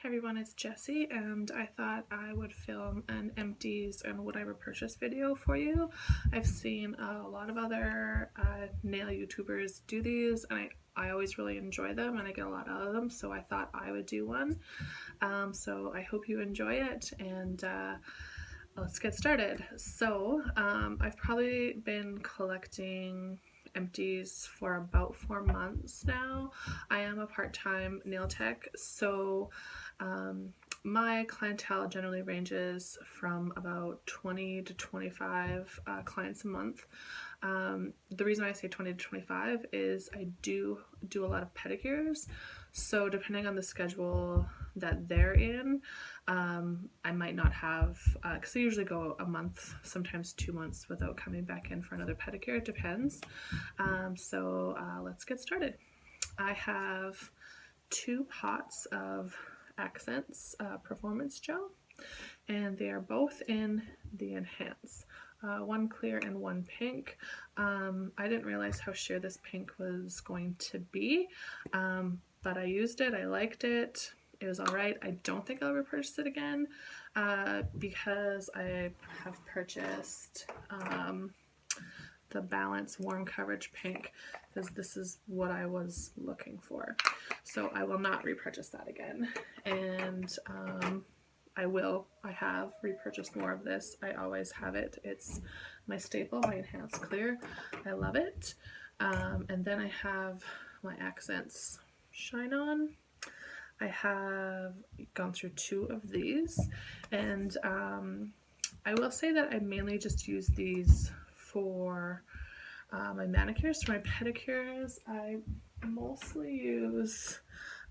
Hey everyone, it's Jessie, and I thought I would film an Empties and Would I Repurchase video for you. I've seen a lot of other nail YouTubers do these, and I always really enjoy them and I get a lot out of them, so I thought I would do one. So I hope you enjoy it, and let's get started. So I've probably been collecting empties for about 4 months now. I am a part-time nail tech, so my clientele generally ranges from about 20 to 25 clients a month. The reason I say 20 to 25 is I do a lot of pedicures, so depending on the schedule that they're in, I might not have, because I usually go a month, sometimes 2 months without coming back in for another pedicure. It depends. So let's get started. I have 2 pots of Accents Performance Gel, and they are both in the Enhance. One clear and one pink. I didn't realize how sheer this pink was going to be, but I used it, I liked it. It was alright. I don't think I'll repurchase it again because I have purchased the Balance Warm Coverage Pink because this is what I was looking for. So I will not repurchase that again. And I have repurchased more of this. I always have it. It's my staple, my Enhanced Clear. I love it. And then I have my Accents Shine On. I have gone through 2 of these, and I will say that I mainly just use these for my manicures. For my pedicures, I mostly use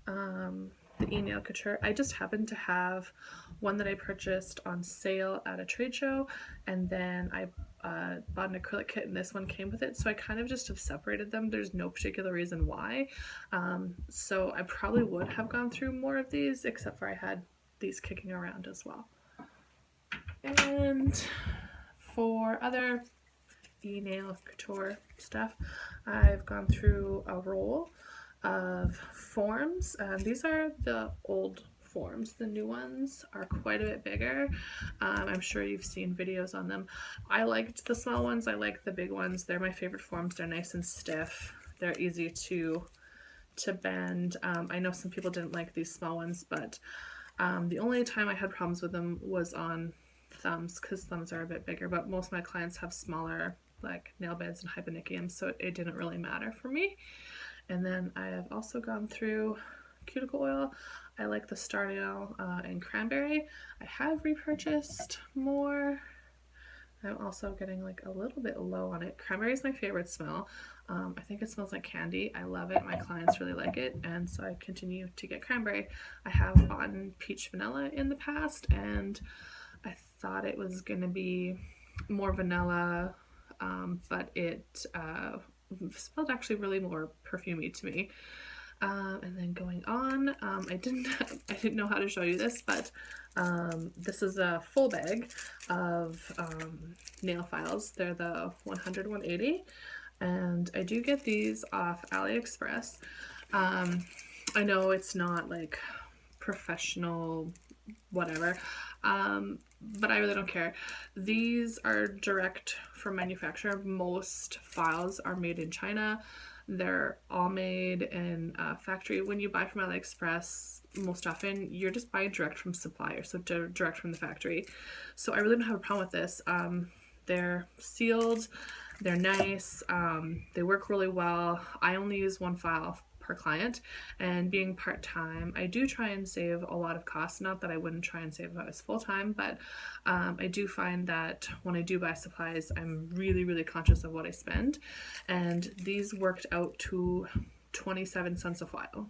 the Enailcouture. I just happened to have one that I purchased on sale at a trade show, and then I bought an acrylic kit and this one came with it, so I kind of just have separated them. There's no particular reason why. So I probably would have gone through more of these, except for I had these kicking around as well. And for other Enailcouture stuff, I've gone through a roll of forms. These are the old forms. The new ones are quite a bit bigger. I'm sure you've seen videos on them. I liked the small ones. I like the big ones. They're my favorite forms. They're nice and stiff. They're easy to bend. I know some people didn't like these small ones, but the only time I had problems with them was on thumbs, because thumbs are a bit bigger, but most of my clients have smaller like nail beds and hyponychium, so it didn't really matter for me. And then I have also gone through cuticle oil. I like the Star Nail and Cranberry. I have repurchased more. I'm also getting like a little bit low on it. Cranberry is my favorite smell. I think it smells like candy. I love it. My clients really like it, and so I continue to get cranberry. I have bought peach vanilla in the past, and I thought it was going to be more vanilla, but it smelled actually really more perfumey to me. And then going on, I didn't know how to show you this, but this is a full bag of nail files. They're the 100, 180, and I do get these off AliExpress. I know it's not like professional whatever, but I really don't care. These are direct from manufacturer. Most files are made in China. They're all made in a factory. When you buy from AliExpress, most often you're just buying direct from suppliers, so direct from the factory. So I really don't have a problem with this. They're sealed, they're nice, they work really well. I only use 1 file per client, and being part-time, I do try and save a lot of costs. Not that I wouldn't try and save if I was full-time, but I do find that when I do buy supplies, I'm really conscious of what I spend, and these worked out to 27 cents a file.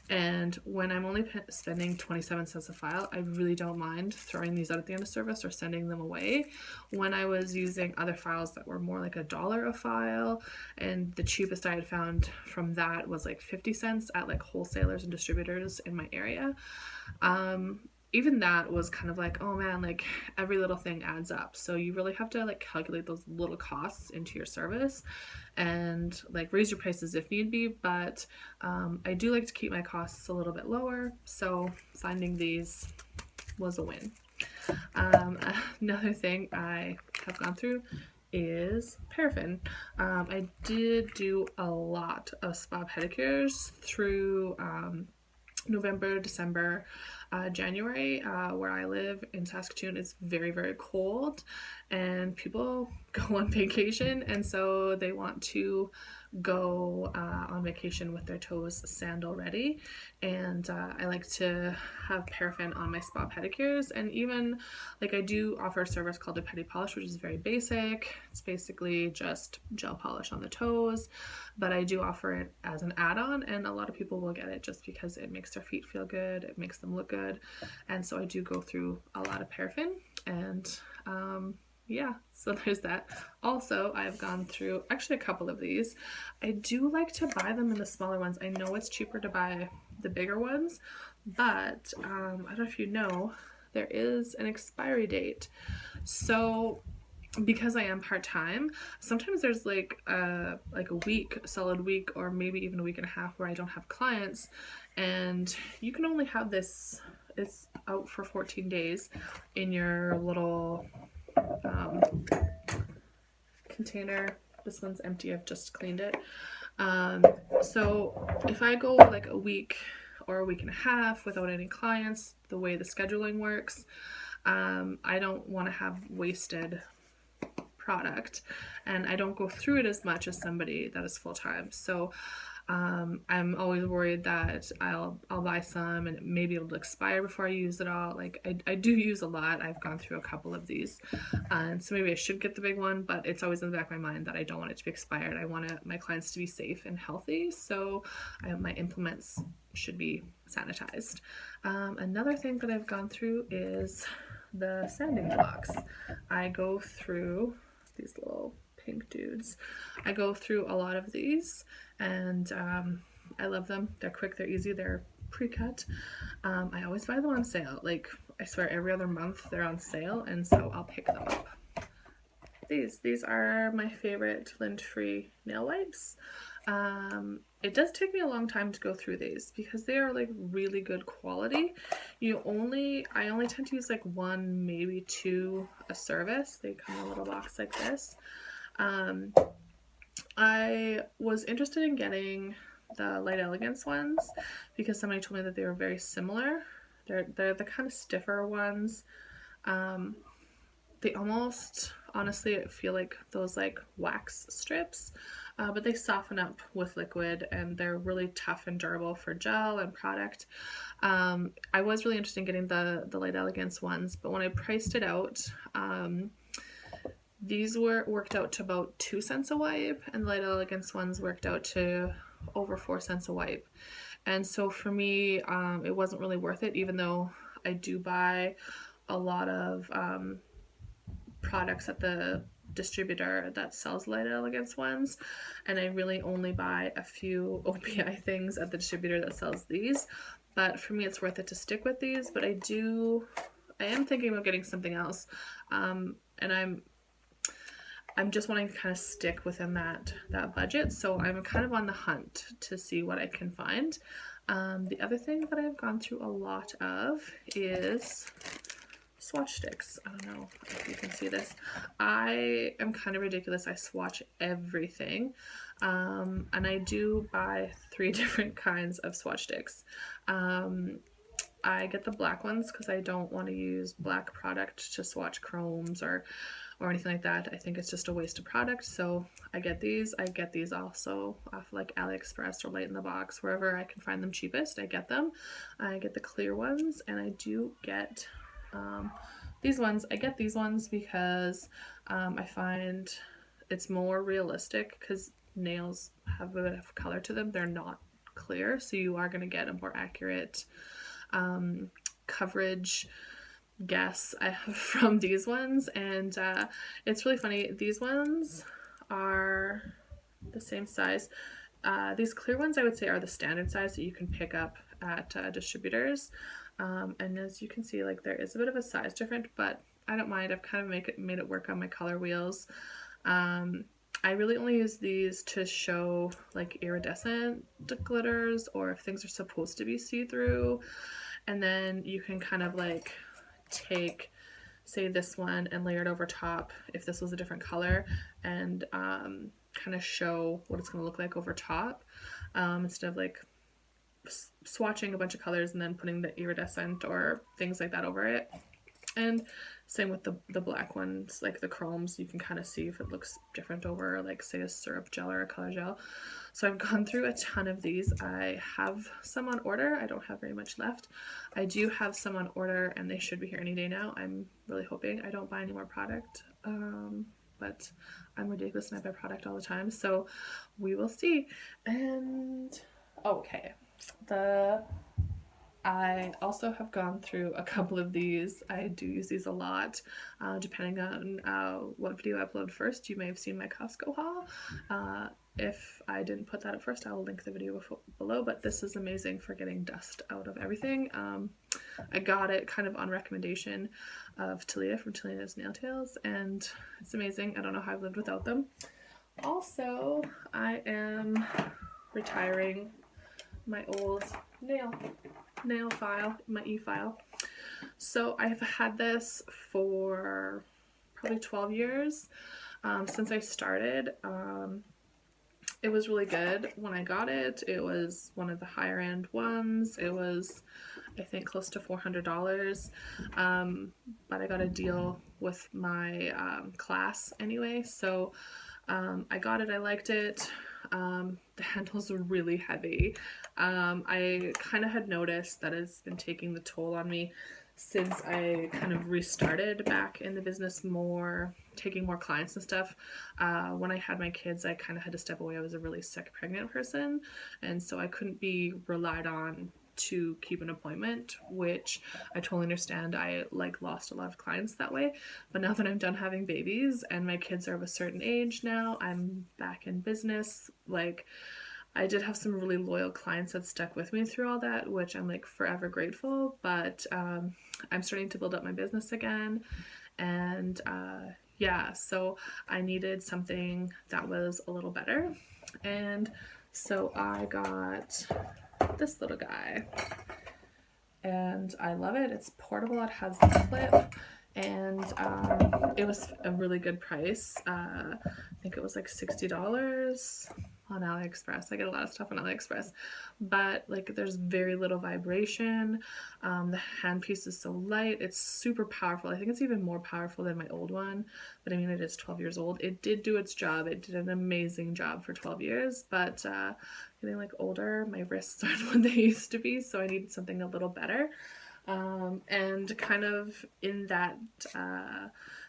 And when I'm only spending 27 cents a file, I really don't mind throwing these out at the end of service or sending them away. When I was using other files that were more like $1 a file, and the cheapest I had found from that was like 50 cents at like wholesalers and distributors in my area, even that was kind of like, oh man, like every little thing adds up. So you really have to like calculate those little costs into your service and like raise your prices if need be. But I do like to keep my costs a little bit lower. So finding these was a win. Another thing I have gone through is paraffin. I did do a lot of spa pedicures through November, December, January, where I live in Saskatoon, it's very, very cold and people go on vacation, and so they want to go on vacation with their toes sandal ready. And I like to have paraffin on my spa pedicures, and even like I do offer a service called a pedi polish, which is very basic. It's basically just gel polish on the toes, but I do offer it as an add-on, and a lot of people will get it just because it makes their feet feel good, it makes them look good. And so I do go through a lot of paraffin, and yeah, so there's that. Also, I've gone through actually a couple of these. I do like to buy them in the smaller ones. I know it's cheaper to buy the bigger ones, but I don't know if you know, there is an expiry date. So because I am part-time, sometimes there's like a week, solid week, or maybe even a week and a half where I don't have clients, and you can only have this, it's out for 14 days in your little container. This one's empty, I've just cleaned it. So if I go like a week or a week and a half without any clients, the way the scheduling works, I don't want to have wasted product, and I don't go through it as much as somebody that is full-time. So I'm always worried that I'll buy some and maybe it'll expire before I use it all. Like I do use a lot. I've gone through a couple of these, and so maybe I should get the big one, but it's always in the back of my mind that I don't want it to be expired. I want my clients to be safe and healthy, so my implements should be sanitized. Another thing that I've gone through is the sanding blocks. I go through these little pink dudes. I go through a lot of these, and I love them. They're quick, they're easy, they're pre-cut. I always buy them on sale. Like I swear every other month they're on sale, and so I'll pick them up. These are my favorite lint-free nail wipes. It does take me a long time to go through these because they are like really good quality. I only tend to use like one, maybe two a service. They come in a little box like this. I was interested in getting the Light Elegance ones because somebody told me that they were very similar. They're the kind of stiffer ones. They almost, honestly, feel like those like wax strips, but they soften up with liquid, and they're really tough and durable for gel and product. I was really interested in getting the Light Elegance ones, but when I priced it out, these worked out to about 2 cents a wipe, and the Light Elegance ones worked out to over 4 cents a wipe. And so for me, it wasn't really worth it, even though I do buy a lot of products at the distributor that sells Light Elegance ones, and I really only buy a few OPI things at the distributor that sells these. But for me, it's worth it to stick with these. But I am thinking about getting something else, and I'm just wanting to kind of stick within that budget, so I'm kind of on the hunt to see what I can find. The other thing that I've gone through a lot of is swatch sticks. I don't know if you can see this. I am kind of ridiculous. I swatch everything, and I do buy 3 different kinds of swatch sticks. I get the black ones because I don't want to use black product to swatch chromes or anything like that. I think it's just a waste of product, so I get these. I get these also off like AliExpress or Light in the Box, wherever I can find them cheapest. I get them. I get the clear ones, and I do get these ones. I get these ones because I find it's more realistic because nails have a bit of color to them. They're not clear, so you are going to get a more accurate coverage guess I have from these ones. And it's really funny, these ones are the same size. These clear ones I would say are the standard size that you can pick up at distributors. And as you can see, like there is a bit of a size difference, but I don't mind. I've kind of made it work on my color wheels. I really only use these to show like iridescent glitters or if things are supposed to be see-through. And then you can kind of like take, say, this one and layer it over top if this was a different color, and kind of show what it's going to look like over top, instead of like swatching a bunch of colors and then putting the iridescent or things like that over it. And same with the black ones, like the chromes, you can kind of see if it looks different over, like, say, a syrup gel or a color gel. So I've gone through a ton of these. I have some on order. I don't have very much left. I do have some on order, and they should be here any day now. I'm really hoping. I don't buy any more product, but I'm ridiculous and I buy product all the time, so we will see. And okay, I also have gone through a couple of these. I do use these a lot. Depending on what video I upload first, you may have seen my Costco haul. If I didn't put that at first, I will link the video below, but this is amazing for getting dust out of everything. I got it kind of on recommendation of Talia from Talia's Nail Tales, and it's amazing. I don't know how I've lived without them. Also, I am retiring my old nail file, my e-file. So I've had this for probably 12 years, since I started. It was really good when I got it. It was one of the higher end ones. It was, I think, close to $400, but I got a deal with my class anyway, so I got it. I liked it. The handles are really heavy. I kind of had noticed that it's been taking the toll on me since I kind of restarted back in the business more, taking more clients and stuff. When I had my kids, I kind of had to step away. I was a really sick pregnant person, and so I couldn't be relied on to keep an appointment, which I totally understand. I like lost a lot of clients that way, but now that I'm done having babies and my kids are of a certain age now, I'm back in business. Like, I did have some really loyal clients that stuck with me through all that, which I'm like forever grateful, but I'm starting to build up my business again, and yeah, so I needed something that was a little better, and so I got this little guy, and I love it. It's portable, it has the clip, and it was a really good price. I think it was like $60 on AliExpress. I get a lot of stuff on AliExpress, but like there's very little vibration. The handpiece is so light. It's super powerful. I think it's even more powerful than my old one, but I mean, it is 12 years old. It did do its job. It did an amazing job for 12 years, but getting like older, my wrists aren't what they used to be, so I needed something a little better. And kind of in that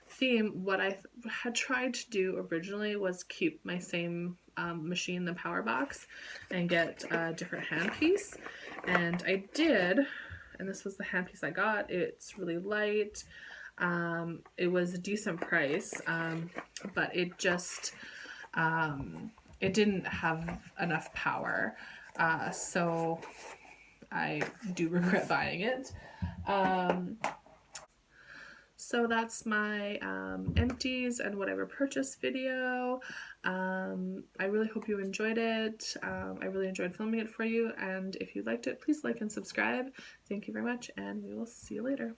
theme, what I had tried to do originally was keep my same machine, the Power Box, and get a different handpiece, and I did, and this was the handpiece I got. It's really light. It was a decent price, but it just it didn't have enough power, so I do regret buying it. So that's my empties and what I repurchased video. I really hope you enjoyed it. I really enjoyed filming it for you, and if you liked it, please like and subscribe. Thank you very much, and we will see you later.